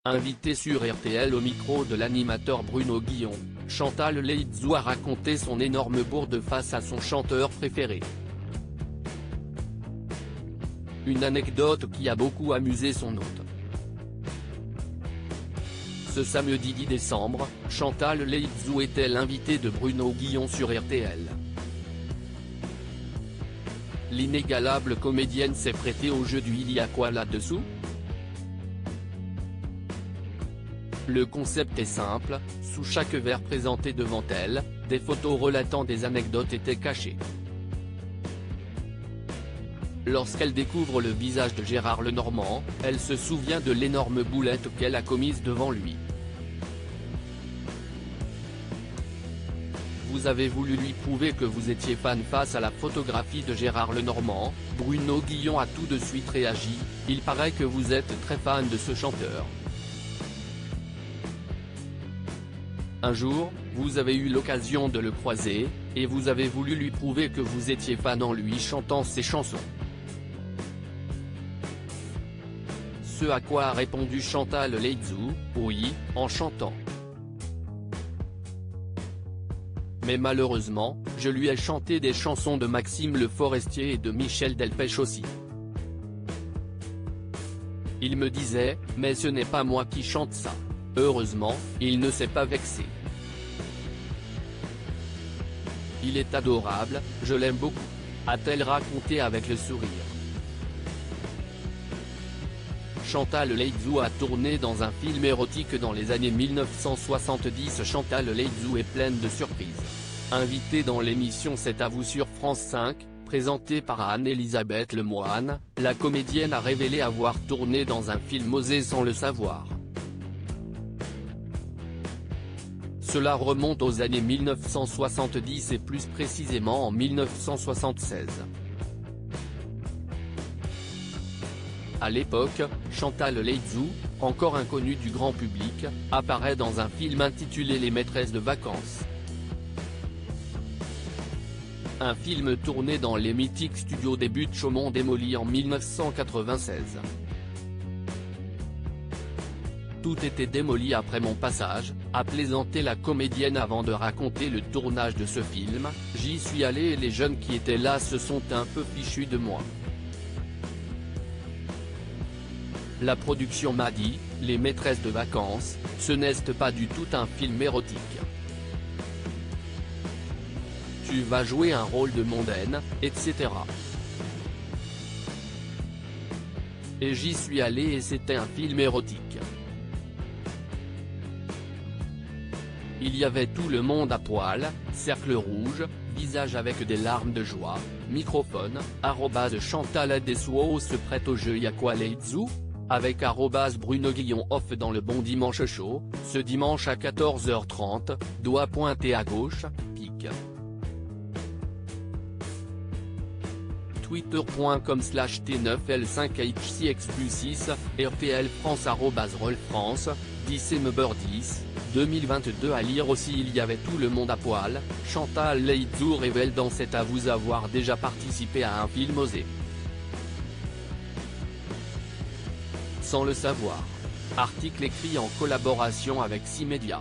Invitée sur RTL au micro de l'animateur Bruno Guillon, Chantal Laïdjou a raconté son énorme bourde face à son chanteur préféré. Une anecdote qui a beaucoup amusé son hôte. Ce samedi 10 décembre, Chantal Laïdjou était l'invitée de Bruno Guillon sur RTL. L'inégalable comédienne s'est prêtée au jeu du « il y a quoi là-dessous ». Le concept est simple, sous chaque verre présenté devant elle, des photos relatant des anecdotes étaient cachées. Lorsqu'elle découvre le visage de Gérard Lenormand, elle se souvient de l'énorme boulette qu'elle a commise devant lui. Vous avez voulu lui prouver que vous étiez fan face à la photographie de Gérard Lenormand, Bruno Guillon a tout de suite réagi, il paraît que vous êtes très fan de ce chanteur. Un jour, vous avez eu l'occasion de le croiser, et vous avez voulu lui prouver que vous étiez fan en lui chantant ses chansons. Ce à quoi a répondu Chantal Laïdjou, oui, en chantant. Mais malheureusement, je lui ai chanté des chansons de Maxime Le Forestier et de Michel Delpech aussi. Il me disait, mais ce n'est pas moi qui chante ça. Heureusement, il ne s'est pas vexé. Il est adorable, je l'aime beaucoup, a-t-elle raconté avec le sourire. Chantal Laïdjou a tourné dans un film érotique dans les années 1970. Chantal Laïdjou est pleine de surprises. Invitée dans l'émission C'est à vous sur France 5, présentée par Anne-Elisabeth Lemoine, la comédienne a révélé avoir tourné dans un film osé sans le savoir. Cela remonte aux années 1970 et plus précisément en 1976. À l'époque, Chantal Laïdjou, encore inconnue du grand public, apparaît dans un film intitulé Les maîtresses de vacances. Un film tourné dans les mythiques studios des Buttes Chaumont démolis en 1996. Tout était démoli après mon passage, a plaisanté la comédienne avant de raconter le tournage de ce film. J'y suis allée et les jeunes qui étaient là se sont un peu fichus de moi. La production m'a dit, Les maîtresses de vacances, ce n'est pas du tout un film érotique. Tu vas jouer un rôle de mondaine, etc. Et j'y suis allée et c'était un film érotique. Il y avait tout le monde à poil, cercle rouge, visage avec des larmes de joie, microphone, @Chantal Laïdjou se prête au jeu. Y a quoi Laïdjou ? Avec Bruno Guillon off dans le Bon Dimanche Show, ce dimanche à 14h30, doigt pointé à gauche, pique. Twitter.com/T9L5HCX+6, RTL France @RollFrance, 10 2022. À lire aussi Il y avait tout le monde à poil, Chantal Laïdjou révèle dans C'est à vous avoir déjà participé à un film osé. Sans le savoir. Article écrit en collaboration avec 6 médias.